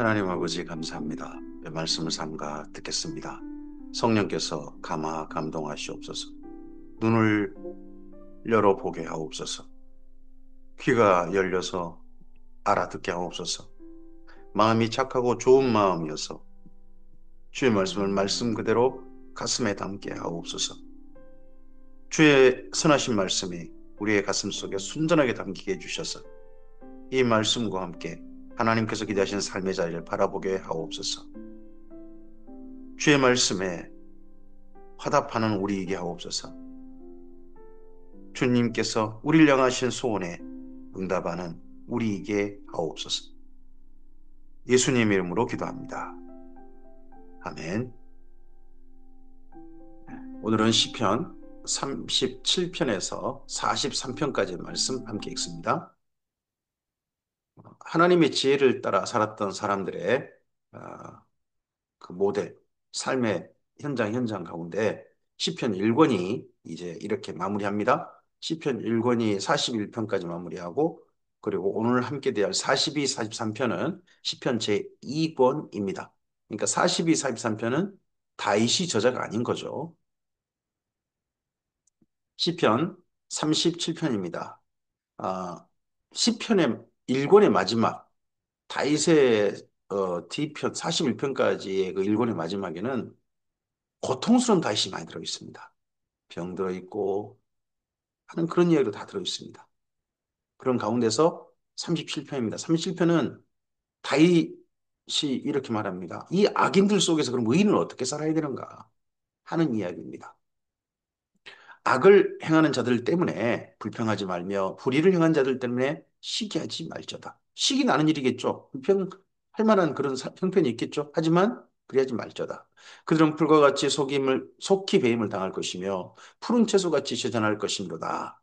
하나님 아버지 감사합니다. 의 말씀을 삼가 듣겠습니다. 성령께서 감화 감동하시옵소서. 눈을 열어보게 하옵소서. 귀가 열려서 알아듣게 하옵소서. 마음이 착하고 좋은 마음이어서 주의 말씀을 말씀 그대로 가슴에 담게 하옵소서. 주의 선하신 말씀이 우리의 가슴 속에 순전하게 담기게 해주셔서 이 말씀과 함께 하나님께서 기대하신 삶의 자리를 바라보게 하옵소서. 주의 말씀에 화답하는 우리에게 하옵소서. 주님께서 우리를 향하신 소원에 응답하는 우리에게 하옵소서. 예수님 이름으로 기도합니다. 아멘. 오늘은 시편 37편에서 43편까지 말씀 함께 읽습니다. 하나님의 지혜를 따라 살았던 사람들의 아, 그 모델, 삶의 현장 가운데 시편 1권이 이제 이렇게 마무리합니다. 시편 1권이 41편까지 마무리하고 그리고 오늘 함께 대할 42, 43편은 시편 제2권입니다. 그러니까 42, 43편은 다윗이 저자가 아닌 거죠. 시편 37편입니다. 시편의 1권의 마지막 다윗의 뒤편 41편까지의 그 1권의 마지막에는 고통스러운 다윗이 많이 들어있습니다. 병들어 있고 하는 그런 이야기도 다 들어있습니다. 그런 가운데서 37편입니다. 37편은 다윗이 이렇게 말합니다. 이 악인들 속에서 그럼 의인은 어떻게 살아야 되는가 하는 이야기입니다. 악을 행하는 자들 때문에 불평하지 말며 불의를 행한 자들 때문에 시기하지 말자다. 시기 나는 일이겠죠. 불평할 만한 그런 형편이 있겠죠. 하지만 그리하지 말자다. 그들은 풀과 같이 속히 배임을 당할 것이며 푸른 채소같이 쇠잔할 것이므로다.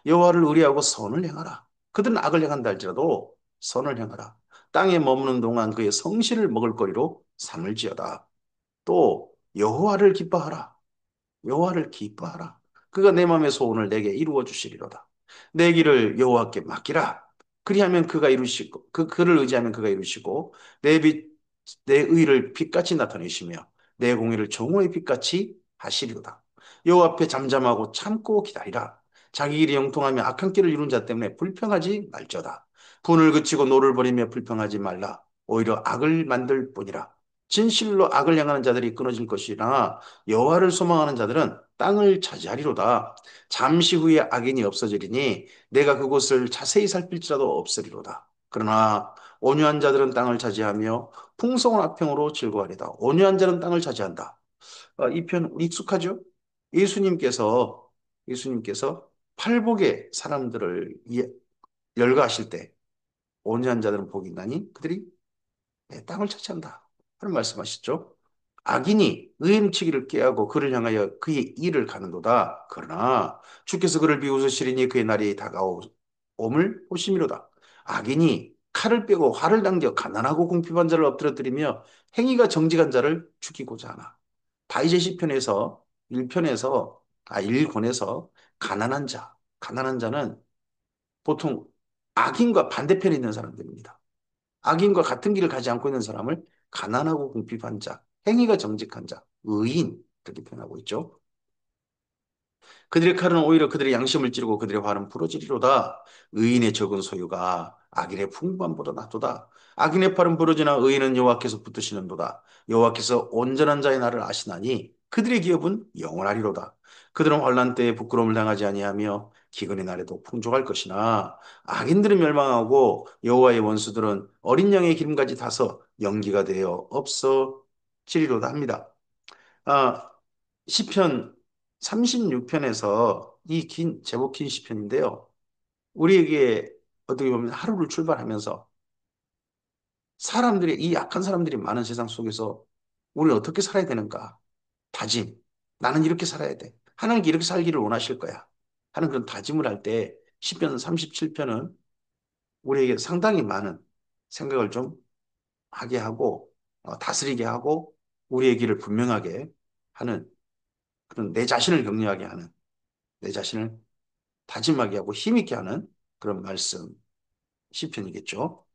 여호와를 의뢰하고 선을 행하라. 그들은 악을 행한다 할지라도 선을 행하라. 땅에 머무는 동안 그의 성실을 먹을거리로 삼을지어다. 또 여호와를 기뻐하라. 여호와를 기뻐하라. 그가 내 마음의 소원을 내게 이루어 주시리로다. 내 길을 여호와께 맡기라. 그리하면 그가 이루시고 그를 의지하면 그가 이루시고 내 의를 빛같이 나타내시며 내 공의를 정오의 빛같이 하시리로다. 여호와 앞에 잠잠하고 참고 기다리라. 자기 길이 형통하며 악한 길을 이룬 자 때문에 불평하지 말저다. 분을 그치고 노를 버리며 불평하지 말라. 오히려 악을 만들 뿐이라. 진실로 악을 향하는 자들이 끊어질 것이나 여호와를 소망하는 자들은 땅을 차지하리로다. 잠시 후에 악인이 없어지리니 내가 그곳을 자세히 살필지라도 없으리로다. 그러나 온유한 자들은 땅을 차지하며 풍성한 악평으로 즐거워하리다. 온유한 자는 땅을 차지한다. 이 편 익숙하죠? 예수님께서 예수님께서 팔복의 사람들을 열거하실 때 온유한 자들은 복이 있나니 그들이 땅을 차지한다. 하는 말씀하셨죠? 악인이 의인치기를 꾀하고 그를 향하여 그의 일을 가는도다. 그러나 주께서 그를 비웃으시리니 그의 날이 다가옴을 보심이로다. 악인이 칼을 빼고 활을 당겨 가난하고 궁핍한 자를 엎드러뜨리며 행위가 정직한 자를 죽이고자 하나. 다윗의 시편에서 1편에서 1권에서 가난한 자는 보통 악인과 반대편에 있는 사람들입니다. 악인과 같은 길을 가지 않고 있는 사람을 가난하고 궁핍한 자, 행위가 정직한 자, 의인 이렇게 표현하고 있죠. 그들의 칼은 오히려 그들의 양심을 찌르고 그들의 활은 부러지리로다. 의인의 적은 소유가 악인의 풍부함보다 낫도다. 악인의 팔은 부러지나 의인은 여호와께서 붙드시는도다. 여호와께서 온전한 자의 날을 아시나니 그들의 기업은 영원하리로다. 그들은 환난 때에 부끄러움을 당하지 아니하며 기근의 날에도 풍족할 것이나 악인들은 멸망하고 여호와의 원수들은 어린 양의 기름까지 타서 연기가 되어 없어지리로다 합니다. 아, 시편 36편에서 제법 긴 시편인데요. 우리에게 어떻게 보면 하루를 출발하면서 이 약한 사람들이 많은 세상 속에서 우리는 어떻게 살아야 되는가? 다짐. 나는 이렇게 살아야 돼. 하나님께 이렇게 살기를 원하실 거야. 하는 그런 다짐을 할 때 시편 37편은 우리에게 상당히 많은 생각을 좀 하게 하고 다스리게 하고 우리의 길을 분명하게 하는 그런 내 자신을 격려하게 하는 내 자신을 다짐하게 하고 힘있게 하는 그런 말씀 시편이겠죠.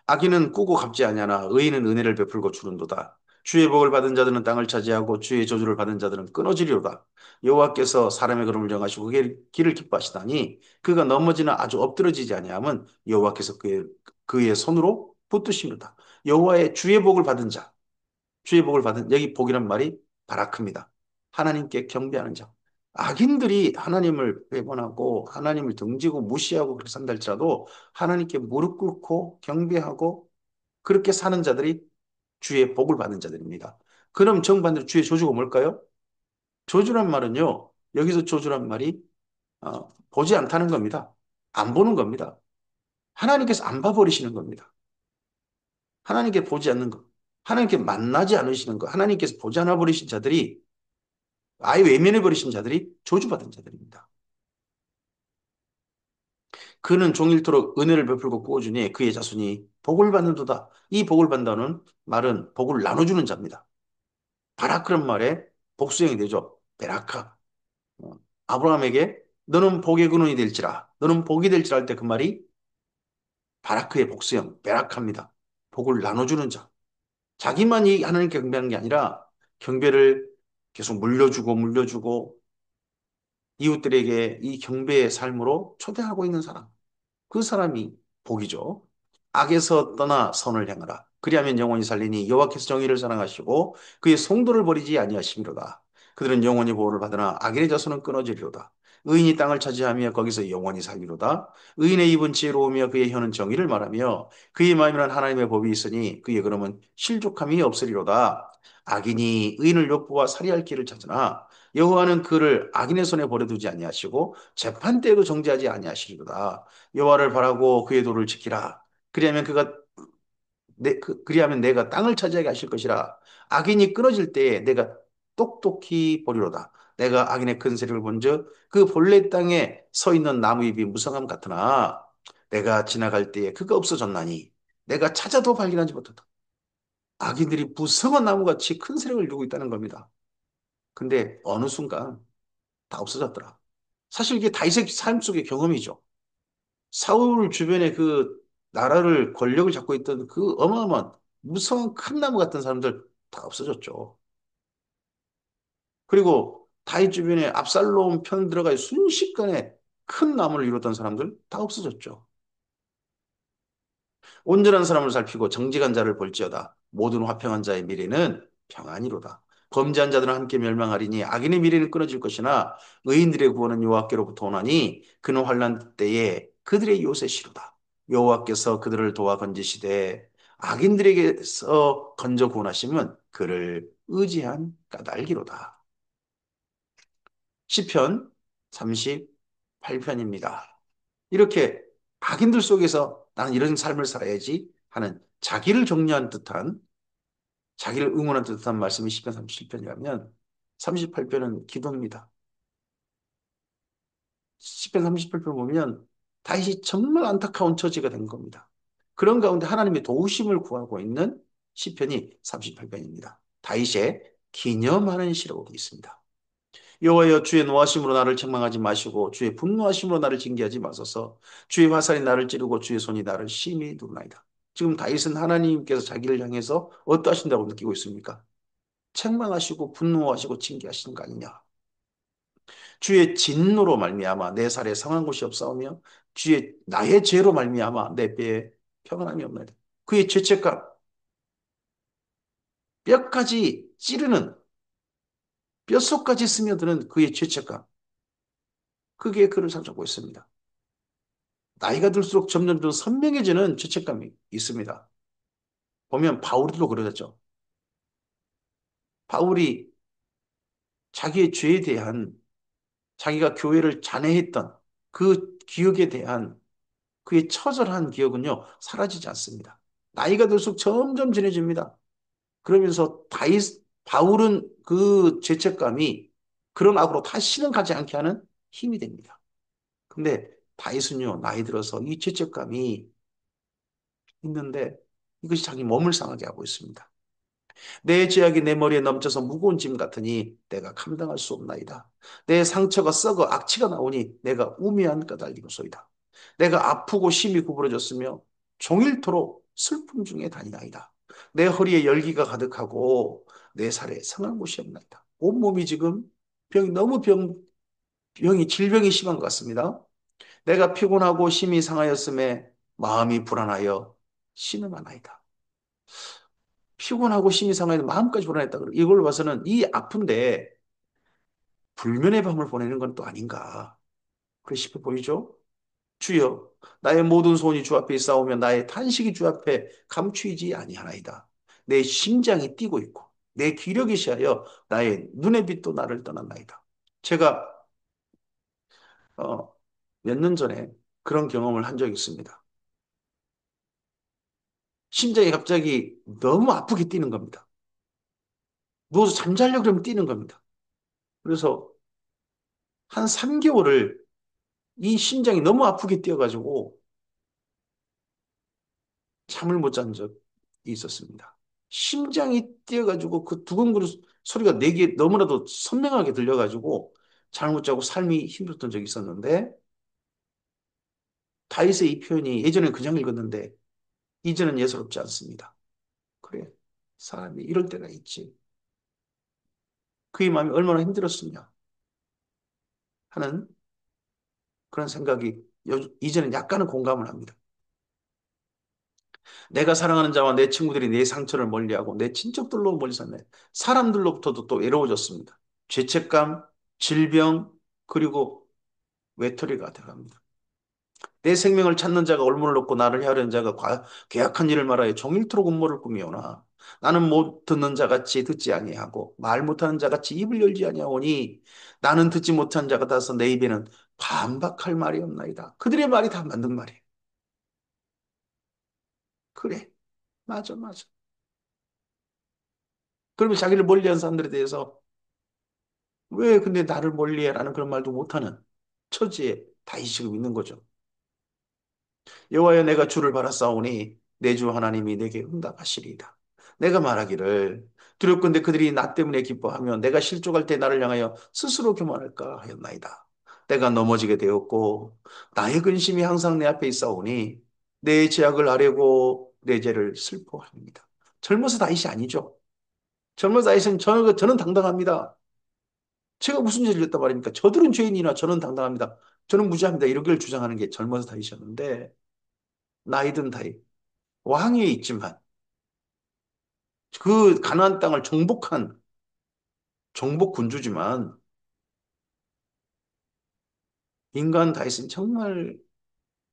악인은 꾸고 갚지 아니하나 의인은 은혜를 베풀고 주는도다. 주의 복을 받은 자들은 땅을 차지하고 주의 저주를 받은 자들은 끊어지리로다. 여호와께서 사람의 걸음을 정하시고 그의 길을 기뻐하시다니 그가 넘어지나 아주 엎드러지지 아니함은 여호와께서 그의 손으로 붙드시리로다. 여호와의 주의 복을 받은 자, 주의 복을 받은 여기 복이란 말이 바라크입니다. 하나님께 경배하는 자. 악인들이 하나님을 배반하고 하나님을 등지고 무시하고 그렇게 산다 할지라도 하나님께 무릎 꿇고 경배하고 그렇게 사는 자들이 주의 복을 받는 자들입니다. 그럼 정반대로 주의 저주가 뭘까요? 저주란 말은요. 여기서 저주란 말이 보지 않다는 겁니다. 안 보는 겁니다. 하나님께서 안 봐버리시는 겁니다. 하나님께 보지 않는 것. 하나님께 만나지 않으시는 것. 하나님께서 보지 않아 버리신 자들이 아예 외면해 버리신 자들이 저주받은 자들입니다. 그는 종일토록 은혜를 베풀고 구워주니 그의 자손이 복을 받는도다. 이 복을 받는다는 말은 복을 나눠주는 자입니다. 바라크란 말에 복수형이 되죠. 베라카. 어, 아브라함에게 너는 복의 근원이 될지라. 너는 복이 될지라 할 때 그 말이 바라크의 복수형, 베라카입니다. 복을 나눠주는 자. 자기만이 하나님께 경배하는 게 아니라 경배를 계속 물려주고 이웃들에게 이 경배의 삶으로 초대하고 있는 사람. 그 사람이 복이죠. 악에서 떠나 선을 행하라. 그리하면 영원히 살리니 여호와께서 정의를 사랑하시고 그의 송도를 버리지 아니하심이로다. 그들은 영원히 보호를 받으나 악인의 자손은 끊어지리로다. 의인이 땅을 차지하며 거기서 영원히 살리로다. 의인의 입은 지혜로우며 그의 혀는 정의를 말하며 그의 마음에는 하나님의 법이 있으니 그의 걸음은 실족함이 없으리로다. 악인이 의인을 욕보아 살해할 길을 찾으나 여호와는 그를 악인의 손에 버려두지 아니하시고 재판 때에도 정죄하지 아니하시리로다. 여호와를 바라고 그의 도를 지키라. 그리하면 그리하면 내가 땅을 차지하게 하실 것이라. 악인이 끊어질 때에 내가 똑똑히 보리로다. 내가 악인의 큰 세력을 본즉 그 본래 땅에 서 있는 나무 잎이 무성함 같으나 내가 지나갈 때에 그가 없어졌나니 내가 찾아도 발견하지 못했다. 악인들이 무성한 나무같이 큰 세력을 이루고 있다는 겁니다. 근데 어느 순간 다 없어졌더라. 사실 이게 다윗의 삶 속의 경험이죠. 사울 주변에 그 나라를 권력을 잡고 있던 그 어마어마한 무성한 큰 나무 같은 사람들 다 없어졌죠. 그리고 다윗 주변에 압살롬 편 들어가 순식간에 큰 나무를 이뤘던 사람들 다 없어졌죠. 온전한 사람을 살피고 정직한 자를 볼지어다. 모든 화평한 자의 미래는 평안이로다. 범죄한 자들은 함께 멸망하리니 악인의 미래는 끊어질 것이나 의인들의 구원은 여호와께로부터 오나니 그는 환난 때에 그들의 요새시로다. 여호와께서 그들을 도와 건지시되 악인들에게서 건져 구원하심은 그를 의지한 까닭이로다. 시편 38편입니다. 이렇게 악인들 속에서 나는 이런 삶을 살아야지 하는 자기를 격려한 듯한 자기를 응원한 듯한 말씀이 시편 37편이라면 38편은 기도입니다. 시편 38편 보면 다윗이 정말 안타까운 처지가 된 겁니다. 그런 가운데 하나님의 도우심을 구하고 있는 시편이 38편입니다. 다윗의 기념하는 시라고 되어 있습니다. 여호와여 주의 노하심으로 나를 책망하지 마시고 주의 분노하심으로 나를 징계하지 마소서. 주의 화살이 나를 찌르고 주의 손이 나를 심히 누르나이다. 지금 다윗은 하나님께서 자기를 향해서 어떠하신다고 느끼고 있습니까? 책망하시고 분노하시고 징계하시는 거 아니냐? 주의 진노로 말미암아 내 살에 상한 곳이 없사오며 주의 나의 죄로 말미암아 내 뼈에 평안함이 없나이다. 그의 죄책감, 뼈까지 찌르는 뼛속까지 스며드는 그의 죄책감, 그게 그를 사로잡고 있습니다. 나이가 들수록 점점 더 선명해지는 죄책감이 있습니다. 보면 바울도 그러셨죠. 바울이 자기의 죄에 대한 자기가 교회를 잔해했던 그 기억에 대한 그의 처절한 기억은요, 사라지지 않습니다. 나이가 들수록 점점 진해집니다. 그러면서 바울은 그 죄책감이 그런 악으로 다시는 가지 않게 하는 힘이 됩니다. 근데 다윗은요, 나이 들어서 이 죄책감이 있는데 이것이 자기 몸을 상하게 하고 있습니다. 내 죄악이 내 머리에 넘쳐서 무거운 짐 같으니 내가 감당할 수 없나이다. 내 상처가 썩어 악취가 나오니 내가 우매한 까닭이로소이다. 내가 아프고 심히 구부러졌으며 종일토록 슬픔 중에 다니나이다. 내 허리에 열기가 가득하고 내 살에 상한 곳이 없나이다. 온몸이 지금 너무 병이, 질병이 심한 것 같습니다. 내가 피곤하고 심히 상하였음에 마음이 불안하여 신음하나이다. 피곤하고 심히 상하여 마음까지 불안했다. 이걸 봐서는 이 아픈데 불면의 밤을 보내는 건 또 아닌가. 그래 싶어 보이죠? 주여, 나의 모든 소원이 주 앞에 있사오며 나의 탄식이 주 앞에 감추이지 아니하나이다. 내 심장이 뛰고 있고 내 기력이 시하여 나의 눈의 빛도 나를 떠났나이다. 제가 몇 년 전에 그런 경험을 한 적이 있습니다. 심장이 갑자기 너무 아프게 뛰는 겁니다. 누워서 잠자려고 그러면 뛰는 겁니다. 그래서 한 3개월을 이 심장이 너무 아프게 뛰어가지고 잠을 못 잔 적이 있었습니다. 심장이 뛰어가지고 그 두근거리는 소리가 내게 너무나도 선명하게 들려가지고 잠을 못 자고 삶이 힘들었던 적이 있었는데 다윗의 이 표현이 예전에 그냥 읽었는데 이제는 예사롭지 않습니다. 그래, 사람이 이럴 때가 있지. 그의 마음이 얼마나 힘들었으냐 하는 그런 생각이 이제는 약간은 공감을 합니다. 내가 사랑하는 자와 내 친구들이 내 상처를 멀리하고 내 친척들로 멀리 샀네. 사람들로부터도 또 외로워졌습니다. 죄책감, 질병, 그리고 외톨이가 되어갑니다. 내 생명을 찾는 자가 올무를 놓고 나를 헤아리는 자가 계약한 일을 말하여 종일토록 음모를 꾸미오나 나는 못 듣는 자같이 듣지 아니하고 말 못하는 자같이 입을 열지 아니하오니 나는 듣지 못한 자 같아서 내 입에는 반박할 말이 없나이다. 그들의 말이 다 맞는 말이에요. 그래, 맞아, 맞아. 그러면 자기를 멀리한 사람들에 대해서 왜 근데 나를 멀리해라는 그런 말도 못하는 처지에 다시 지금 있는 거죠. 여호와여 내가 주를 바라싸우니 내 주 하나님이 내게 응답하시리이다. 내가 말하기를 두렵건대 그들이 나 때문에 기뻐하며 내가 실족할 때 나를 향하여 스스로 교만할까 하였나이다. 내가 넘어지게 되었고 나의 근심이 항상 내 앞에 있사오니 내 죄악을 아뢰고 내 죄를 슬퍼합니다. 젊어서 다윗이 아니죠. 젊어서 다윗은 저는 당당합니다. 제가 무슨 죄를 졌단 말입니까? 저들은 죄인이나 저는 당당합니다. 저는 무죄합니다. 이렇게 주장하는 게 젊어서 다윗이었는데 나이 든 다윗 왕위에 있지만 그 가나안 땅을 정복한 정복 군주지만 인간 다윗은 정말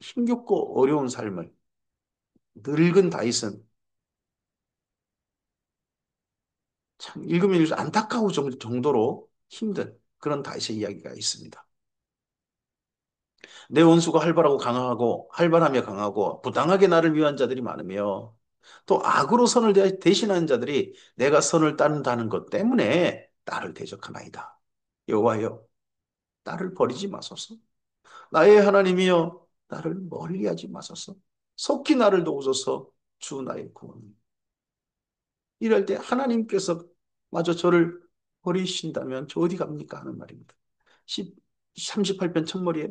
힘겹고 어려운 삶을 늙은 다윗은 참 읽으면 읽을수록 안타까울 정도로 힘든 그런 다윗의 이야기가 있습니다. 내 원수가 활발하고 강하고 활발하며 강하고 부당하게 나를 위한 자들이 많으며 또 악으로 선을 대신하는 자들이 내가 선을 따른다는 것 때문에 나를 대적하나이다. 여호와여 나를 버리지 마소서. 나의 하나님이여 나를 멀리하지 마소서. 속히 나를 도우소서. 주 나의 구원. 이럴 때 하나님께서 마저 저를 버리신다면 저 어디 갑니까 하는 말입니다. 38편 첫머리에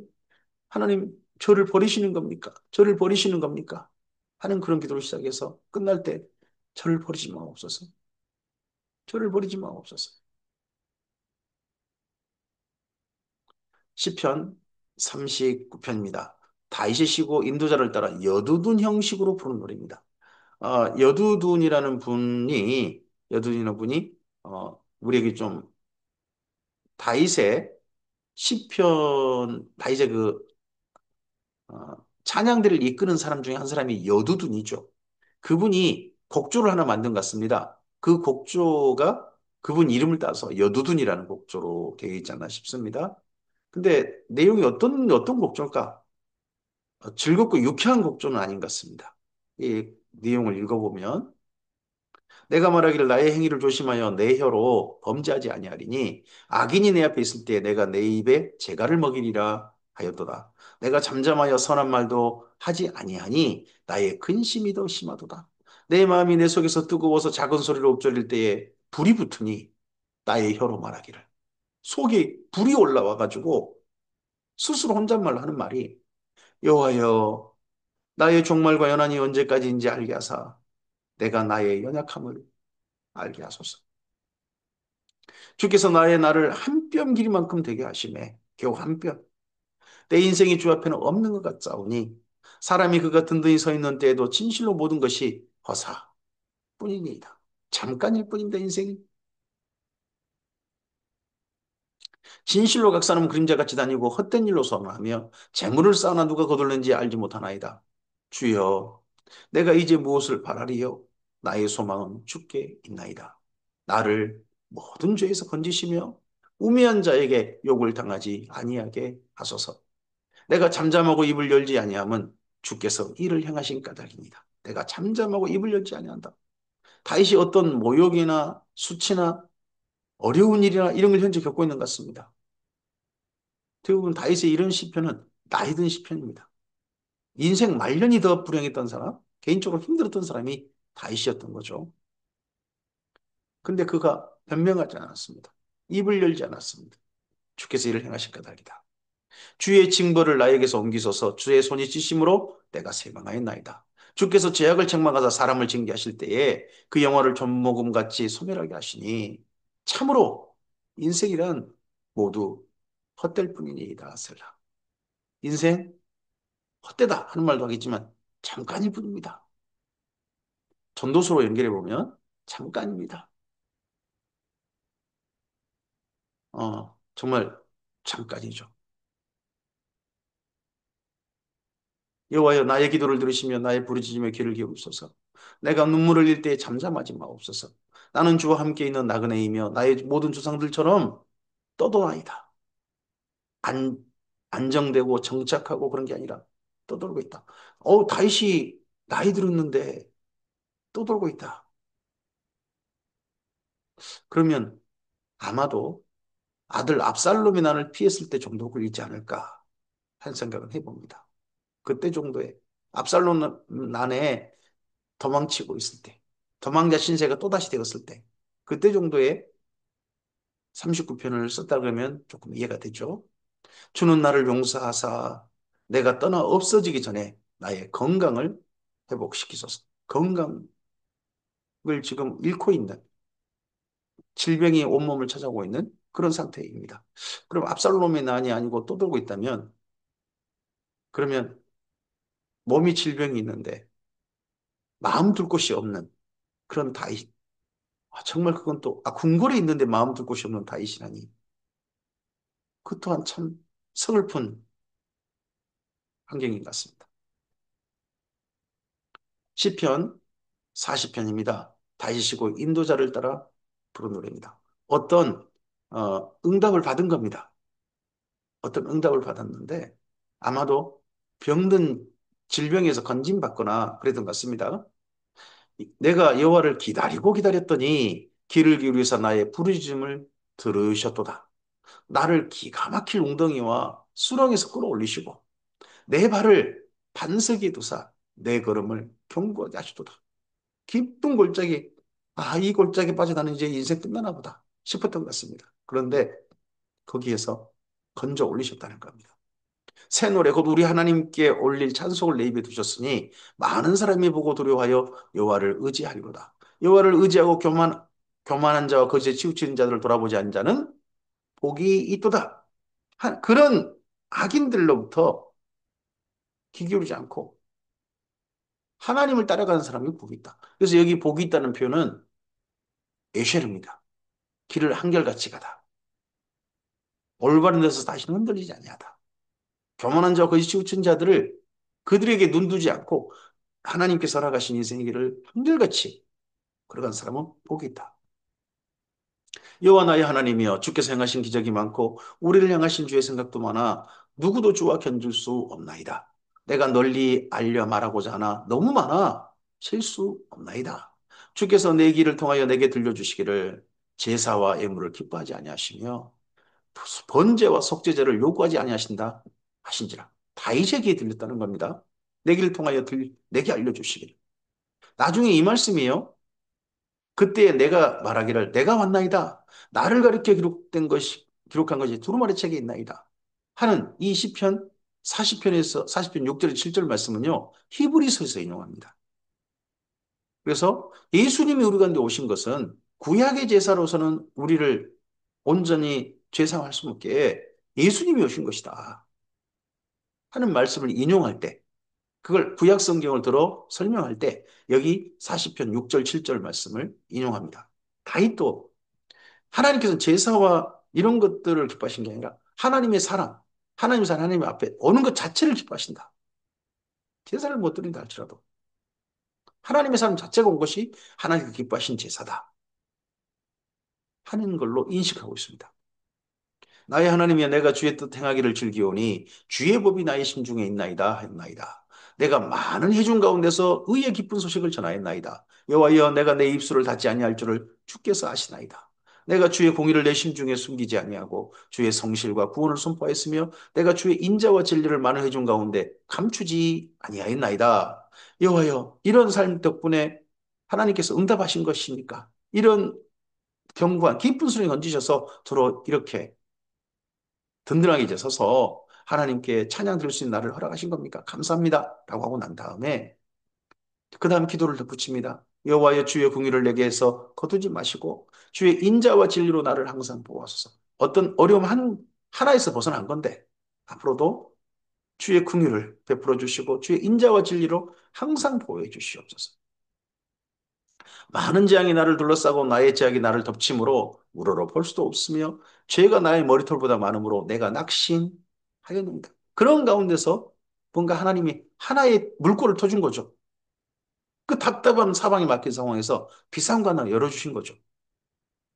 하나님 저를 버리시는 겁니까? 저를 버리시는 겁니까? 하는 그런 기도를 시작해서 끝날 때 저를 버리지 마옵소서. 저를 버리지 마옵소서. 시편 39편입니다. 다윗이 시고 인도자를 따라 여두둔 형식으로 부른 노래입니다. 여두둔이라는 분이 우리에게 좀 다윗의 다윗의 찬양들을 이끄는 사람 중에 한 사람이 여두둔이죠. 그분이 곡조를 하나 만든 것 같습니다. 그 곡조가 그분 이름을 따서 여두둔이라는 곡조로 되어 있지 않나 싶습니다. 근데 내용이 어떤 곡조일까? 즐겁고 유쾌한 곡조는 아닌 것 같습니다. 이 내용을 읽어보면 내가 말하기를 나의 행위를 조심하여 내 혀로 범죄하지 아니하리니 악인이 내 앞에 있을 때 내가 내 입에 재갈을 먹이리라 하였도다. 내가 잠잠하여 선한 말도 하지 아니하니 나의 근심이 더 심하도다. 내 마음이 내 속에서 뜨거워서 작은 소리로 읊조릴 때에 불이 붙으니 나의 혀로 말하기를. 속에 불이 올라와 가지고 스스로 혼잣말로 하는 말이 여호와여 나의 종말과 연한이 언제까지인지 알게 하사 내가 나의 연약함을 알게 하소서. 주께서 나의 나를 한 뼘 길이만큼 되게 하심에 겨우 한 뼘. 내 인생이 주 앞에는 없는 것 같사오니 사람이 그가 든든히 서 있는 때에도 진실로 모든 것이 허사뿐이니이다. 잠깐일 뿐입니다, 인생이. 진실로 각사는 그림자같이 다니고 헛된 일로 소망하며 재물을 쌓아나 누가 거둘는지 알지 못하나이다. 주여, 내가 이제 무엇을 바라리요? 나의 소망은 주께 있나이다. 나를 모든 죄에서 건지시며 우매한 자에게 욕을 당하지 아니하게 하소서. 내가 잠잠하고 입을 열지 아니함은 주께서 이를 행하신 까닭입니다. 내가 잠잠하고 입을 열지 아니한다. 다윗이 어떤 모욕이나 수치나 어려운 일이나 이런 걸 현재 겪고 있는 것 같습니다. 대부분 다윗의 이런 시편은 나이 든 시편입니다. 인생 말년이 더 불행했던 사람, 개인적으로 힘들었던 사람이 다윗이었던 거죠. 근데 그가 변명하지 않았습니다. 입을 열지 않았습니다. 주께서 이를 행하실 까닭이다. 주의 징벌을 나에게서 옮기소서. 주의 손이 찌심으로 내가 쇠망하였나이다. 주께서 죄악을 책망하사 사람을 징계하실 때에 그 영화를 전모금같이 소멸하게 하시니 참으로 인생이란 모두 헛될 뿐이니이다. 셀라. 인생 헛되다 하는 말도 하겠지만 잠깐일 뿐입니다. 전도서로 연결해 보면 잠깐입니다. 정말 잠깐이죠. 여호와여 나의 기도를 들으시며 나의 부르짖음에 귀를 기울이소서. 내가 눈물을 흘릴 때에 잠잠하지 마옵소서. 나는 주와 함께 있는 나그네이며 나의 모든 조상들처럼 떠도나이다. 안, 안정되고 정착하고 그런 게 아니라 떠돌고 있다. 다윗이 나이 들었는데 떠돌고 있다. 그러면 아마도 아들 압살롬이 나를 피했을 때 정도 걸리지 않을까 하는 생각을 해봅니다. 그때 정도에 압살롬 난에 도망치고 있을 때, 도망자 신세가 또다시 되었을 때, 그때 정도에 39편을 썼다 그러면 조금 이해가 되죠. 주는 나를 용서하사 내가 떠나 없어지기 전에 나의 건강을 회복시키소서. 건강을 지금 잃고 있는 질병이 온몸을 찾아오고 있는 그런 상태입니다. 그럼 압살롬의 난이 아니고 또 돌고 있다면 그러면 몸이 질병이 있는데 마음 둘 곳이 없는 그런 다윗. 정말 그건 또 궁궐에 있는데 마음 둘 곳이 없는 다윗이라니. 그 또한 참 서글픈 환경인 것 같습니다. 시편 40편입니다. 다윗이고 인도자를 따라 부른 노래입니다. 어떤 응답을 받은 겁니다. 어떤 응답을 받았는데 아마도 병든 질병에서 건진받거나 그랬던 것 같습니다. 내가 여호와를 기다리고 기다렸더니 귀를 기울이사 나의 부르짖음을 들으셨도다. 나를 기가 막힐 웅덩이와 수렁에서 끌어올리시고 내 발을 반석에 두사 내 걸음을 견고하게 하시도다. 깊은 골짜기, 이 골짜기 빠져 나는 이제 인생 끝나나 보다 싶었던 것 같습니다. 그런데 거기에서 건져 올리셨다는 겁니다. 새 노래 곧 우리 하나님께 올릴 찬송을 내 입에 두셨으니 많은 사람이 보고 두려워하여 여호와를 의지하리로다. 여호와를 의지하고 교만한 자와 거짓에 치우치는 자들을 돌아보지 않은 자는 복이 있도다. 그런 악인들로부터 귀 기울이지 않고 하나님을 따라가는 사람이 복이 있다. 그래서 여기 복이 있다는 표현은 에쉐르입니다. 길을 한결같이 가다. 올바른 데서 다시는 흔들리지 아니하다. 교만한 자와 거짓 치우친 자들을 그들에게 눈두지 않고 하나님께서 살아가신 인생의 길을 한결같이 걸어간 사람은 복이 있다. 여호와 나의 하나님이여 주께서 행하신 기적이 많고 우리를 향하신 주의 생각도 많아 누구도 주와 견줄 수 없나이다. 내가 널리 알려 말하고자 하나 너무 많아 셀 수 없나이다. 주께서 내 길을 통하여 내게 들려주시기를 제사와 예물을 기뻐하지 아니하시며 번제와 속죄제를 요구하지 아니하신다 하신지라. 다윗에게 들렸다는 겁니다. 내 길을 통하여 내게 알려주시기를. 나중에 이 말씀이요. 그때 내가 말하기를 내가 왔나이다. 나를 가리켜 기록한 것이 두루마리 책에 있나이다. 하는 이 시편 40편 6절 7절 말씀은요. 히브리서에서 인용합니다. 그래서 예수님이 우리 가운데 오신 것은 구약의 제사로서는 우리를 온전히 죄사할 수 없게 예수님이 오신 것이다 하는 말씀을 인용할 때, 그걸 구약 성경을 들어 설명할 때 여기 40편 6절 7절 말씀을 인용합니다. 다윗도 하나님께서는 제사와 이런 것들을 기뻐하신 게 아니라 하나님의 사랑, 하나님의 사랑, 하나님 앞에 오는 것 자체를 기뻐하신다. 제사를 못 드린다 할지라도 하나님의 사랑 자체가 온 것이 하나님께 기뻐하신 제사다 하는 걸로 인식하고 있습니다. 나의 하나님이여 내가 주의 뜻 행하기를 즐기오니 주의 법이 나의 심중에 있나이다 하였나이다. 내가 많은 회중 가운데서 의의 기쁜 소식을 전하였나이다. 여호와여 내가 내 입술을 닫지 아니할 줄을 주께서 아시나이다. 내가 주의 공의를 내 심중에 숨기지 아니하고 주의 성실과 구원을 선포하였으며 내가 주의 인자와 진리를 많은 회중 가운데 감추지 아니하였나이다. 여호와여 이런 삶 덕분에 하나님께서 응답하신 것이니까 이런 견고한 깊은 소리 던지셔서 저로 이렇게 든든하게 이제 서서 하나님께 찬양 드릴 수 있는 날을 허락하신 겁니까? 감사합니다. 라고 하고 난 다음에 그 다음 기도를 덧붙입니다. 여호와의 주의 궁유를 내게 해서 거두지 마시고 주의 인자와 진리로 나를 항상 보호하소서. 어떤 어려움 하나에서 벗어난 건데 앞으로도 주의 궁유를 베풀어 주시고 주의 인자와 진리로 항상 보호해 주시옵소서. 많은 재앙이 나를 둘러싸고 나의 제약이 나를 덮침으로 우러러 볼 수도 없으며 죄가 나의 머리털보다 많으므로 내가 낙심하였는가. 그런 가운데서 뭔가 하나님이 하나의 물꼬를 터준 거죠. 그 답답한 사방이 막힌 상황에서 비상관을 열어주신 거죠.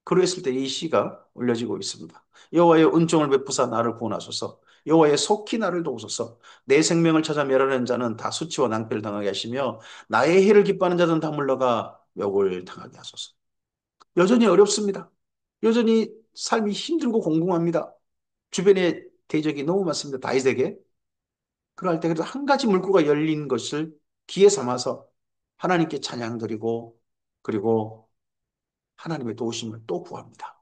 그랬을 때 이 시가 올려지고 있습니다. 여호와의 은총을 베푸사 나를 구원하소서. 여호와의 속히 나를 도우소서. 내 생명을 찾아 멸하는 자는 다 수치와 낭패를 당하게 하시며 나의 해를 기뻐하는 자들은 다 물러가 욕을 당하게 하소서. 여전히 어렵습니다. 여전히 삶이 힘들고 공공합니다. 주변에 대적이 너무 많습니다. 다윗에게. 그럴 때 그래도 한 가지 물고가 열린 것을 기회 삼아서 하나님께 찬양 드리고 그리고 하나님의 도우심을 또 구합니다.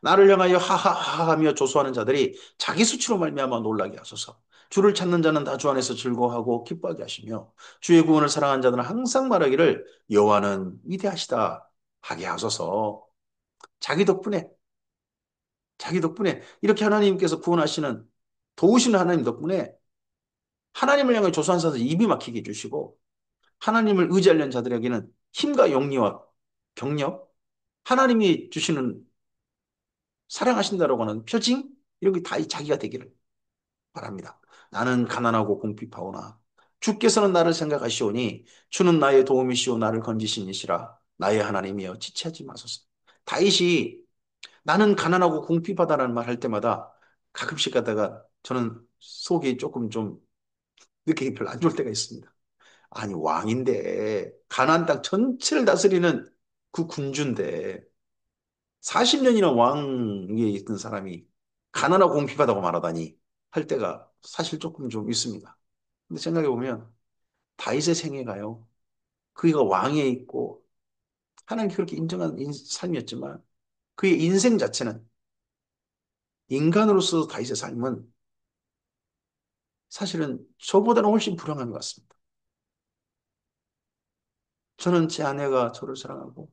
나를 향하여 하하하하며 조소하는 자들이 자기 수치로 말미암아 놀라게 하소서. 주를 찾는 자는 다 주 안에서 즐거워하고 기뻐하게 하시며 주의 구원을 사랑하는 자들은 항상 말하기를 여호와는 위대하시다 하게 하소서. 자기 덕분에 자기 덕분에 이렇게 하나님께서 구원하시는 도우시는 하나님 덕분에 하나님을 향해 조소한 자들 입이 막히게 해주시고 하나님을 의지하려는 자들에게는 힘과 용기와 경력, 하나님이 주시는 사랑하신다라고 하는 표징 이런 게 다 자기가 되기를 바랍니다. 나는 가난하고 궁핍하오나 주께서는 나를 생각하시오니 주는 나의 도움이시오 나를 건지신 이시라 나의 하나님이여 지체하지 마소서. 다윗이 나는 가난하고 궁핍하다라는 말 할 때마다 가끔씩 가다가 저는 속이 조금 좀 느낌이 별로 안 좋을 때가 있습니다. 아니 왕인데 가나안 땅 전체를 다스리는 그 군주인데 40년이나 왕위에 있던 사람이 가난하고 궁핍하다고 말하다니 할 때가 사실 조금 좀 있습니다. 근데 생각해 보면 다윗의 생애가요. 그가 왕위에 있고 하나님이 그렇게 인정한 삶이었지만 그의 인생 자체는 인간으로서 다윗의 삶은 사실은 저보다는 훨씬 불행한 것 같습니다. 저는 제 아내가 저를 사랑하고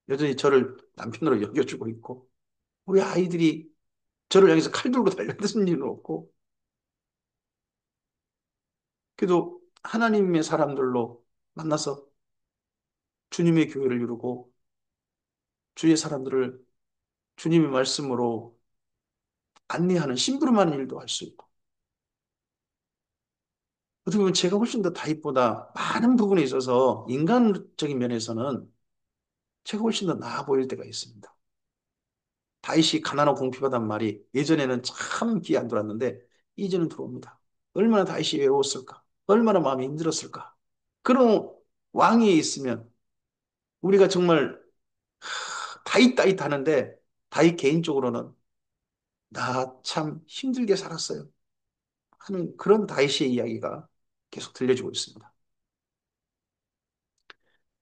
여전히 저를 남편으로 여겨주고 있고 우리 아이들이 저를 향해서 칼 들고 달려드는 일은 없고 그래도 하나님의 사람들로 만나서 주님의 교회를 이루고 주의 사람들을 주님의 말씀으로 안내하는 심부름하는 일도 할 수 있고 어떻게 보면 제가 훨씬 더 다윗보다 많은 부분에 있어서 인간적인 면에서는 제가 훨씬 더 나아 보일 때가 있습니다. 다윗이 가난하고 궁핍하단 말이 예전에는 참 귀에 안 들어왔는데 이제는 들어옵니다. 얼마나 다윗이 외로웠을까? 얼마나 마음이 힘들었을까? 그런 왕위에 있으면 우리가 정말 다윗 하는데 다윗 개인적으로는 나 참 힘들게 살았어요 하는 그런 다윗의 이야기가 계속 들려주고 있습니다.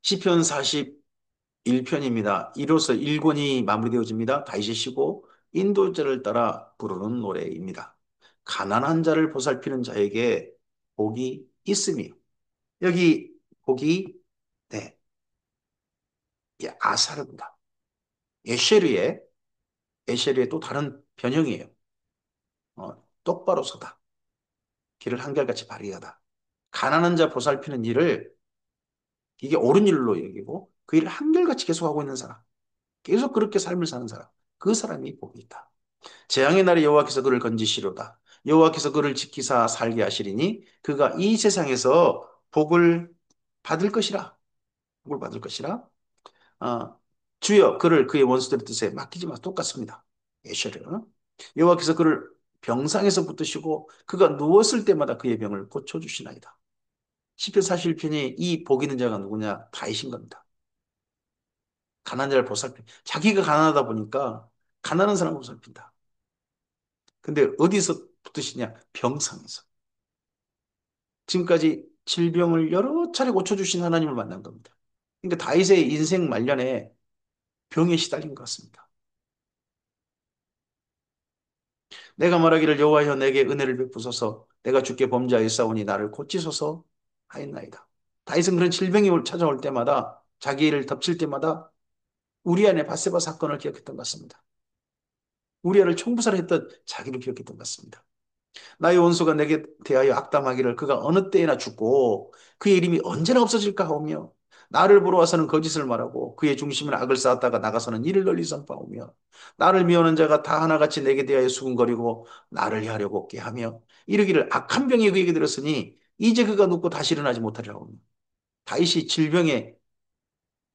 시편 41편입니다. 이로써 1권이 마무리되어집니다. 다윗이 쉬고 인도자를 따라 부르는 노래입니다. 가난한 자를 보살피는 자에게 복이 있으며 여기 복이 네, 예, 아사르입니다. 에쉐르의 에쉐르의 또 다른 변형이에요. 똑바로 서다. 길을 한결같이 바리하다. 가난한 자 보살피는 일을 이게 옳은 일로 여기고 그 일을 한결같이 계속하고 있는 사람. 계속 그렇게 삶을 사는 사람. 그 사람이 복이 있다. 재앙의 날에 여호와께서 그를 건지시로다. 여호와께서 그를 지키사 살게 하시리니 그가 이 세상에서 복을 받을 것이라. 복을 받을 것이라. 아, 주여 그를 그의 원수들의 뜻에 맡기지 마. 똑같습니다. 예셔를. 여호와께서 그를 병상에서 붙드시고 그가 누웠을 때마다 그의 병을 고쳐주시나이다. 시편 41편이 이 복 있는 자가 누구냐? 다윗인 겁니다. 가난한 자를 보살피. 자기가 가난하다 보니까 가난한 사람을 보살핀다. 근데 어디서 붙드시냐? 병상에서. 지금까지 질병을 여러 차례 고쳐주신 하나님을 만난 겁니다. 그러니까 다윗의 인생 말년에 병에 시달린 것 같습니다. 내가 말하기를 여호와여 내게 은혜를 베푸소서 내가 주께 범죄하였사오니 나를 고치소서 하였나이다. 다윗은 그런 질병이 찾아올 때마다 자기 일을 덮칠 때마다 우리아의 바세바 사건을 기억했던 것 같습니다. 우리아를 총부사를 했던 자기를 기억했던 것 같습니다. 나의 원수가 내게 대하여 악담하기를 그가 어느 때에나 죽고 그의 이름이 언제나 없어질까 하오며 나를 보러 와서는 거짓을 말하고 그의 중심은 악을 쌓았다가 나가서는 이를 널리 선포하오며 나를 미워하는 자가 다 하나같이 내게 대하여 수군거리고 나를 해하려고 꾀하며 이르기를 악한 병이 그에게 들었으니 이제 그가 눕고 다시 일어나지 못하리라 하오며 다윗이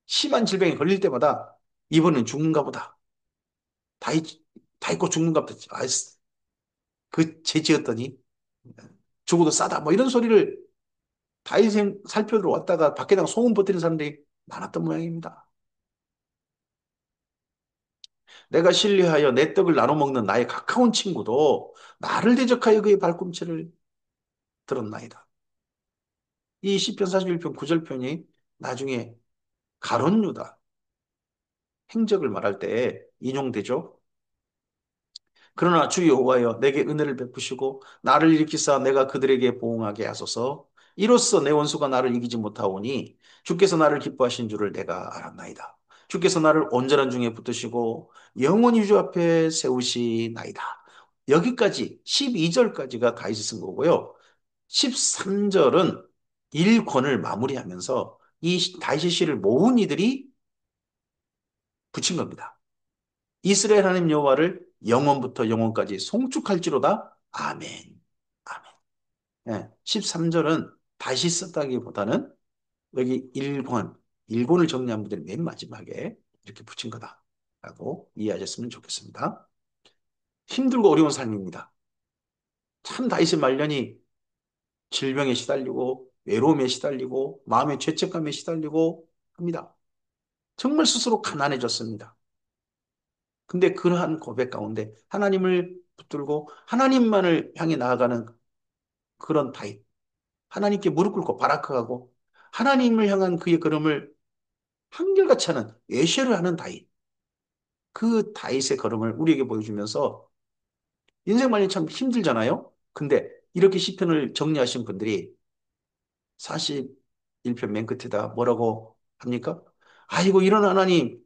심한 질병에 걸릴 때마다 이번엔 죽는가 보다. 다윗 다윗 곧 죽는가 보다. 그 죄지었더니 죽어도 싸다. 뭐 이런 소리를 다윗 살펴러 왔다가 밖에 나가 소문 버티는 사람들이 많았던 모양입니다. 내가 신뢰하여 내 떡을 나눠 먹는 나의 가까운 친구도 나를 대적하여 그의 발꿈치를 들었나이다. 이 시편 41편 9절편이 나중에 가룟 유다 행적을 말할 때 인용되죠. 그러나 주 여호와여 내게 은혜를 베푸시고 나를 일으키사 내가 그들에게 보응하게 하소서. 이로써 내 원수가 나를 이기지 못하오니 주께서 나를 기뻐하신 줄을 내가 알았나이다. 주께서 나를 온전한 중에 붙드시고 영원히 주 앞에 세우시나이다. 여기까지 12절까지가 다윗이 쓴 거고요. 13절은 1권을 마무리하면서 이 다윗의 시를 모은 이들이 붙인 겁니다. 이스라엘 하나님 여호와를 영원부터 영원까지 송축할지로다. 아멘. 아멘. 예, 13절은 다시 썼다기보다는 여기 1권을 정리한 분들이 맨 마지막에 이렇게 붙인 거다라고 이해하셨으면 좋겠습니다. 힘들고 어려운 삶입니다. 참 다윗의 말년이 질병에 시달리고 외로움에 시달리고 마음의 죄책감에 시달리고 합니다. 정말 스스로 가난해졌습니다. 근데 그러한 고백 가운데 하나님을 붙들고 하나님만을 향해 나아가는 그런 다윗. 하나님께 무릎 꿇고 바라크하고 하나님을 향한 그의 걸음을 한결같이 하는 예시를 하는 다윗. 그 다윗의 걸음을 우리에게 보여주면서 인생 말이 참 힘들잖아요. 근데 이렇게 시편을 정리하신 분들이 41편 맨 끝에다 뭐라고 합니까? 아이고 이런 하나님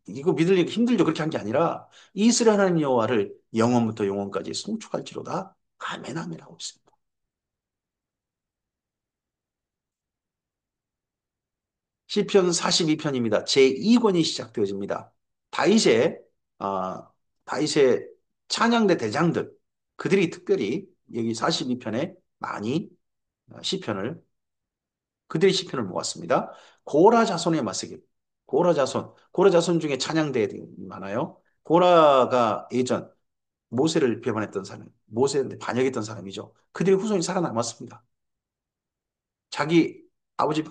이거 믿으려고 힘들죠. 그렇게 한 게 아니라 이스라엘 하나님 여호와를 영원부터 영원까지 송축할지로다. 아멘 아멘 하고 있습니다. 시편 42편입니다. 제2권이 시작되어집니다. 다윗의 아, 다윗의 찬양대 대장들 그들이 특별히 여기 42편에 많이 시편을 그들의 시편을 모았습니다. 고라 자손의 마스기 고라 자손 중에 찬양대들이 많아요. 고라가 예전 모세를 배반했던 사람, 모세한테 반역했던 사람이죠. 그들의 후손이 살아남았습니다. 자기 아버지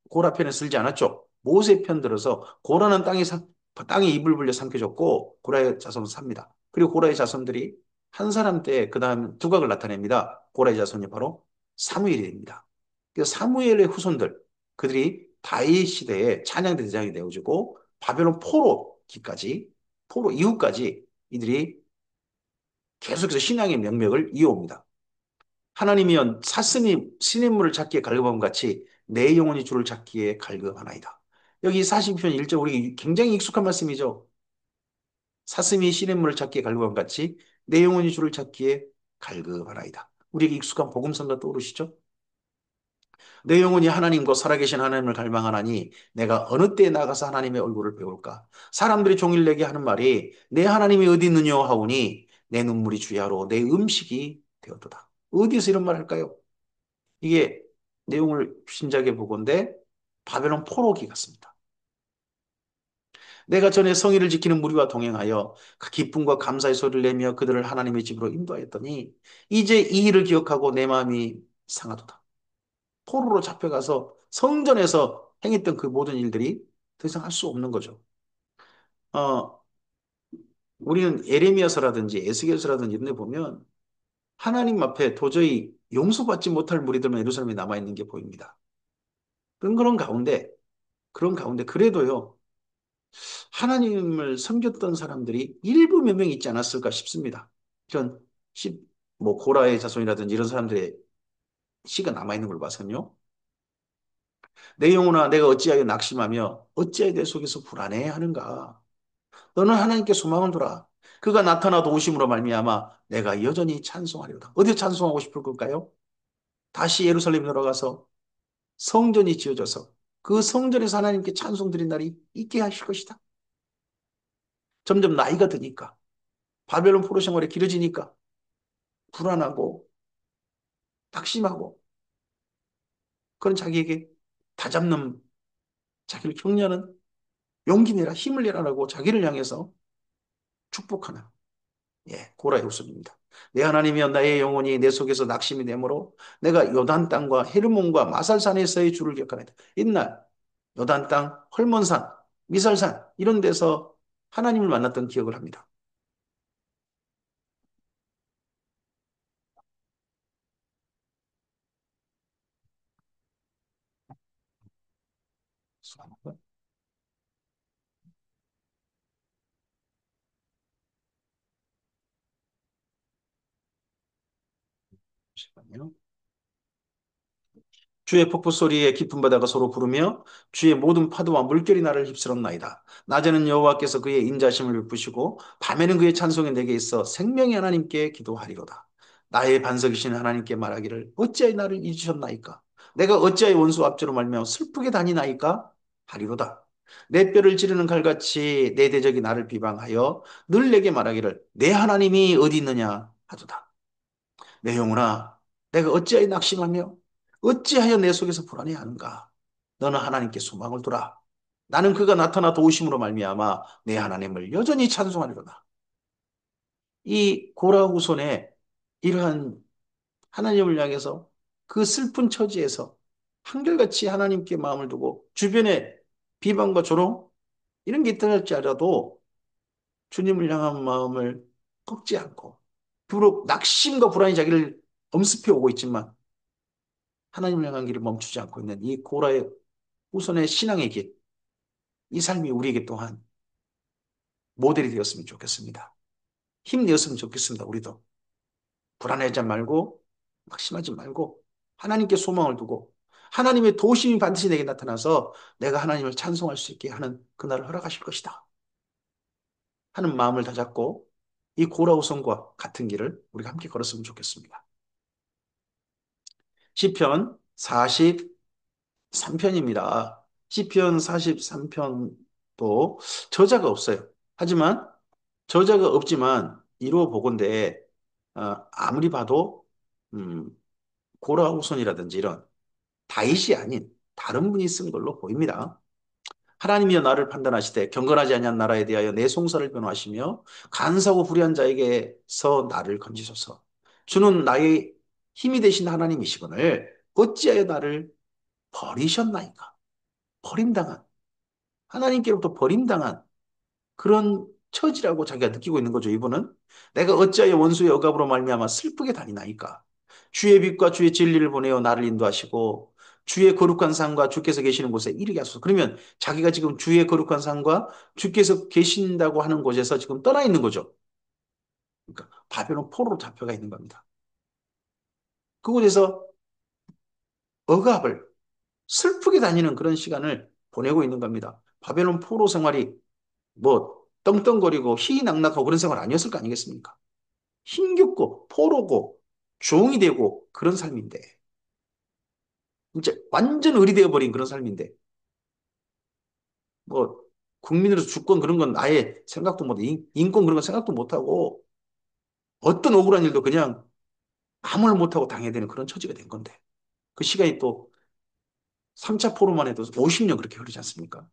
고라 편에 쓸지 않았죠. 모세 편 들어서 고라는 땅에 이불 불려 삼켜졌고 고라의 자손은 삽니다. 그리고 고라의 자손들이 한 사람 때 그 다음 두각을 나타냅니다. 고라의 자손이 바로 사무엘입니다. 그래서 사무엘의 후손들 그들이 다윗 시대에 찬양대 대장이 되어지고 바벨론 포로 이후까지 이들이 계속해서 신앙의 명맥을 이어옵니다. 하나님이여 사스님 신인물을 찾기에 갈급함 같이 내 영혼이 주를 찾기에 갈급하나이다. 여기 42편 1절 우리 굉장히 익숙한 말씀이죠. 사슴이 시냇물을 찾기에 갈급함 같이 내 영혼이 주를 찾기에 갈급하나이다. 우리에게 익숙한 복음성가 떠오르시죠? 내 영혼이 하나님과 살아계신 하나님을 갈망하나니 내가 어느 때에 나가서 하나님의 얼굴을 배울까? 사람들이 종일 내게 하는 말이 내 하나님이 어디 있느냐 하오니 내 눈물이 주야로 내 음식이 되었도다. 어디서 이런 말 할까요? 이게 내용을 신작에 보건대 바벨론 포로기 같습니다. 내가 전에 성의를 지키는 무리와 동행하여 그 기쁨과 감사의 소리를 내며 그들을 하나님의 집으로 인도하였더니 이제 이 일을 기억하고 내 마음이 상하도다. 포로로 잡혀가서 성전에서 행했던 그 모든 일들이 더 이상 할 수 없는 거죠. 어, 우리는 에레미야서라든지 에스겔서라든지 이런 데 보면 하나님 앞에 도저히 용서받지 못할 무리들만 예루살렘에 남아있는 게 보입니다. 그런 가운데, 그런 가운데 그래도요, 하나님을 섬겼던 사람들이 일부 몇 명 있지 않았을까 싶습니다. 이런 뭐 고라의 자손이라든지 이런 사람들의 씨가 남아있는 걸 봐서는요. 내 영혼아 내가 어찌하여 낙심하며 어찌하여 내 속에서 불안해하는가. 너는 하나님께 소망을 둬라. 그가 나타나 도우심으로 말미암아 내가 여전히 찬송하리로다. 어디 찬송하고 싶을 걸까요? 다시 예루살렘에 돌아가서 성전이 지어져서 그 성전에서 하나님께 찬송 드린 날이 있게 하실 것이다. 점점 나이가 드니까 바벨론 포로 생활이 길어지니까 불안하고 낙심하고 그런 자기에게 다잡는 자기를 격려하는 용기 내라 힘을 내라라고 자기를 향해서 축복하는 예, 고라의 후손입니다. 내 하나님이여 나의 영혼이 내 속에서 낙심이 되므로 내가 요단 땅과 헤르몬과 마살산에서의 주를 기억하나이다. 옛날 요단 땅, 헐몬산, 미살산 이런 데서 하나님을 만났던 기억을 합니다. 잠시만요. 주의 폭포 소리에 깊은 바다가 서로 부르며 주의 모든 파도와 물결이 나를 휩쓸었나이다. 낮에는 여호와께서 그의 인자심을 베푸시고 밤에는 그의 찬송이 내게 있어 생명의 하나님께 기도하리로다. 나의 반석이신 하나님께 말하기를 어찌하여 나를 잊으셨나이까? 내가 어찌하여 원수 앞제로 말며 슬프게 다니나이까? 하리로다. 내 뼈를 찌르는 칼같이 내 대적이 나를 비방하여 늘 내게 말하기를 내 하나님이 어디 있느냐 하도다. 내 영혼아, 내가 어찌하여 낙심하며 어찌하여 내 속에서 불안해하는가? 너는 하나님께 소망을 두라. 나는 그가 나타나 도우심으로 말미암아 내 하나님을 여전히 찬송하리로다. 이 고라 후손의 이러한 하나님을 향해서 그 슬픈 처지에서 한결같이 하나님께 마음을 두고 주변에 비방과 조롱 이런 게 있다 할지라도 주님을 향한 마음을 꺾지 않고 비록 낙심과 불안이 자기를 엄습해 오고 있지만 하나님을 향한 길을 멈추지 않고 있는 이 고라의 후손의 신앙의 길, 이 삶이 우리에게 또한 모델이 되었으면 좋겠습니다. 힘내었으면 좋겠습니다. 우리도 불안해하지 말고 낙심하지 말고 하나님께 소망을 두고 하나님의 도우심이 반드시 내게 나타나서 내가 하나님을 찬송할 수 있게 하는 그날을 허락하실 것이다 하는 마음을 다잡고 이 고라 후손과 같은 길을 우리가 함께 걸었으면 좋겠습니다. 시편 43편입니다. 시편 43편도 저자가 없어요. 하지만 저자가 없지만 이루 보건대 아무리 봐도 음, 고라 후손이라든지 이런 다윗이 아닌 다른 분이 쓴 걸로 보입니다. 하나님이여 나를 판단하시되 경건하지 아니한 나라에 대하여 내 송사를 변호하시며 간사하고 불의한 자에게서 나를 건지소서. 주는 나의 힘이 되신 하나님이시거늘 어찌하여 나를 버리셨나이까? 버림당한 하나님께로부터 버림당한 그런 처지라고 자기가 느끼고 있는 거죠. 이분은 내가 어찌하여 원수의 억압으로 말미암아 슬프게 다니나이까? 주의 빛과 주의 진리를 보내어 나를 인도하시고 주의 거룩한 산과 주께서 계시는 곳에 이르게 하소서. 그러면 자기가 지금 주의 거룩한 산과 주께서 계신다고 하는 곳에서 지금 떠나 있는 거죠. 그러니까 바벨론 포로로 잡혀가 있는 겁니다. 그곳에서 억압을 슬프게 다니는 그런 시간을 보내고 있는 겁니다. 바벨론 포로 생활이 뭐 떵떵거리고 희희낙낙하고 그런 생활 아니었을 거 아니겠습니까? 힘겹고 포로고 종이 되고 그런 삶인데 이제 완전 의리되어 버린 그런 삶인데 뭐 국민으로서 주권 그런 건 아예 생각도 못, 인권 그런 건 생각도 못하고 어떤 억울한 일도 그냥 아무 말 못하고 당해야 되는 그런 처지가 된 건데 그 시간이 또 3차 포로만 해도 50년 그렇게 흐르지 않습니까?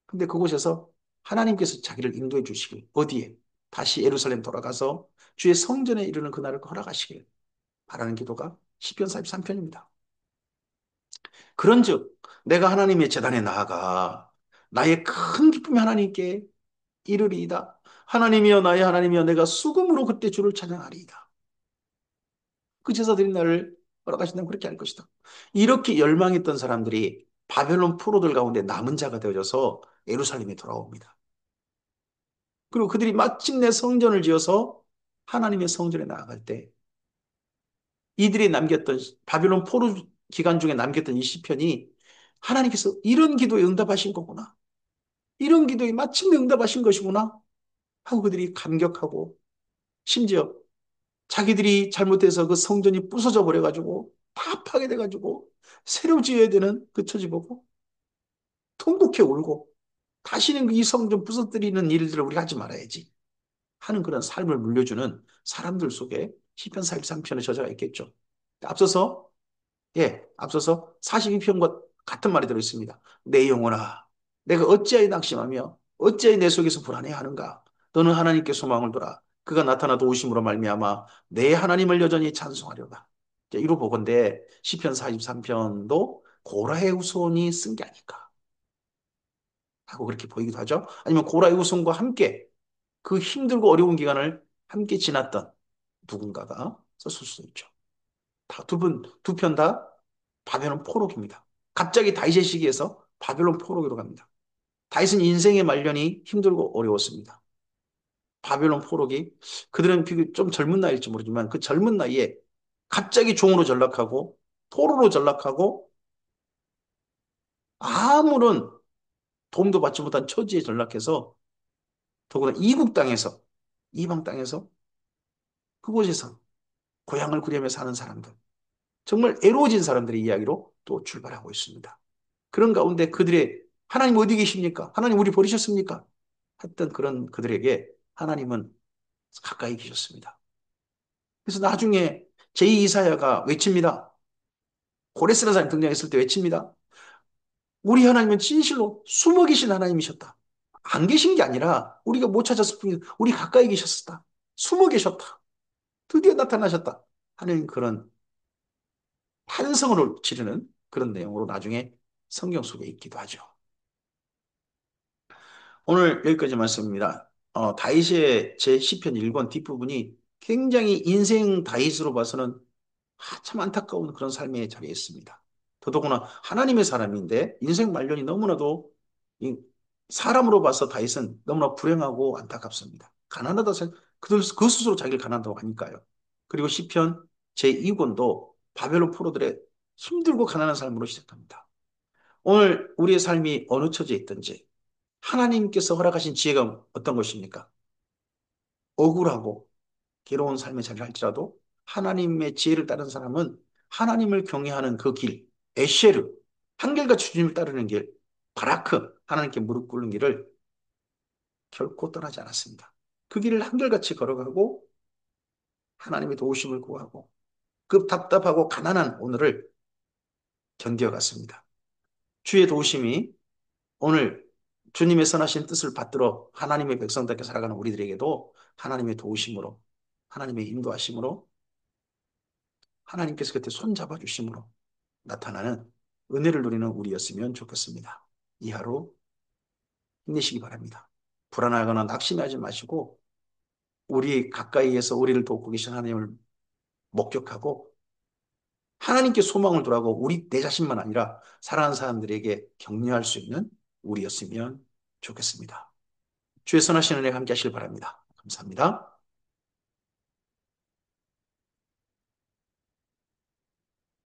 근데 그곳에서 하나님께서 자기를 인도해 주시길 어디에? 다시 예루살렘 돌아가서 주의 성전에 이르는 그날을 허락하시길 바라는 기도가 시편 43편입니다. 그런즉 내가 하나님의 제단에 나아가 나의 큰 기쁨이 하나님께 이르리이다. 하나님이여 나의 하나님이여 내가 수금으로 그때 주를 찬양하리이다. 그 제사드린 날을 허락하신다면 그렇게 할 것이다. 이렇게 열망했던 사람들이 바벨론 포로들 가운데 남은 자가 되어져서 예루살렘에 돌아옵니다. 그리고 그들이 마침내 성전을 지어서 하나님의 성전에 나아갈 때 이들이 남겼던 바벨론 포로 기간 중에 남겼던 이 시편이 하나님께서 이런 기도에 응답하신 거구나. 이런 기도에 마침내 응답하신 것이구나. 하고 그들이 감격하고 심지어 자기들이 잘못해서 그 성전이 부서져 버려가지고 다 파괴돼가지고 새로 지어야 되는 그 처지 보고 통곡해 울고 다시는 이 성전 부서뜨리는 일들을 우리가 하지 말아야지 하는 그런 삶을 물려주는 사람들 속에 시편 43편의 저자가 있겠죠. 앞서서 앞서서 42편과 같은 말이 들어있습니다. 내 영혼아, 내가 어찌하여 낙심하며 어찌하여 내 속에서 불안해하는가? 너는 하나님께 소망을 둬라. 그가 나타나 도우심으로 말미암아 내 하나님을 여전히 찬송하려다. 이로 보건대 시편 43편도 고라의 후손이 쓴 게 아닐까 하고 그렇게 보이기도 하죠. 아니면 고라의 후손과 함께 그 힘들고 어려운 기간을 함께 지났던 누군가가 썼을 수도 있죠. 두 편 다 바벨론 포로기입니다. 갑자기 다윗의 시기에서 바벨론 포로기로 갑니다. 다윗은 인생의 말년이 힘들고 어려웠습니다. 바벨론 포로기, 그들은 좀 젊은 나이일지 모르지만 그 젊은 나이에 갑자기 종으로 전락하고 포로로 전락하고 아무런 도움도 받지 못한 처지에 전락해서 더구나 이국 땅에서 이방 땅에서 그곳에서 고향을 구려며 사는 사람들 정말 애로워진 사람들의 이야기로 또 출발하고 있습니다. 그런 가운데 그들의 하나님 어디 계십니까? 하나님 우리 버리셨습니까? 했던 그런 그들에게 하나님은 가까이 계셨습니다. 그래서 나중에 제2이사야가 외칩니다. 고레스라산이 등장했을 때 외칩니다. 우리 하나님은 진실로 숨어 계신 하나님이셨다. 안 계신 게 아니라 우리가 못 찾았을 뿐이지 우리 가까이 계셨었다. 숨어 계셨다. 드디어 나타나셨다. 하는 그런 환성을 지르는 그런 내용으로 나중에 성경 속에 있기도 하죠. 오늘 여기까지 말씀입니다. 다윗의 제 시편 1권 뒷부분이 굉장히 인생 다윗으로 봐서는 참 안타까운 그런 삶의 자리에 있습니다. 더더구나 하나님의 사람인데 인생 말년이 너무나도 이 사람으로 봐서 다윗은 너무나 불행하고 안타깝습니다. 가난하다 그들 그 스스로 자기를 가난하다고 하니까요. 그리고 시편 제2권도 바벨론 포로들의 힘들고 가난한 삶으로 시작합니다. 오늘 우리의 삶이 어느 처지에 있든지 하나님께서 허락하신 지혜가 어떤 것입니까? 억울하고 괴로운 삶의 자리를 할지라도 하나님의 지혜를 따른 사람은 하나님을 경외하는 그 길, 에쉐르, 한결같이 주님을 따르는 길, 바라크, 하나님께 무릎 꿇는 길을 결코 떠나지 않았습니다. 그 길을 한결같이 걸어가고 하나님의 도우심을 구하고 그 답답하고 가난한 오늘을 견뎌갔습니다. 주의 도우심이 오늘 주님의 선하신 뜻을 받들어 하나님의 백성답게 살아가는 우리들에게도 하나님의 도우심으로 하나님의 인도하심으로 하나님께서 그때 손잡아 주심으로 나타나는 은혜를 누리는 우리였으면 좋겠습니다. 이 하루 힘내시기 바랍니다. 불안하거나 낙심하지 마시고 우리 가까이에서 우리를 돕고 계신 하나님을 목격하고 하나님께 소망을 두라고 우리 내 자신만 아니라 사랑하는 사람들에게 격려할 수 있는 우리였으면 좋겠습니다. 주의 선하신 은혜가 함께 하시길 바랍니다. 감사합니다.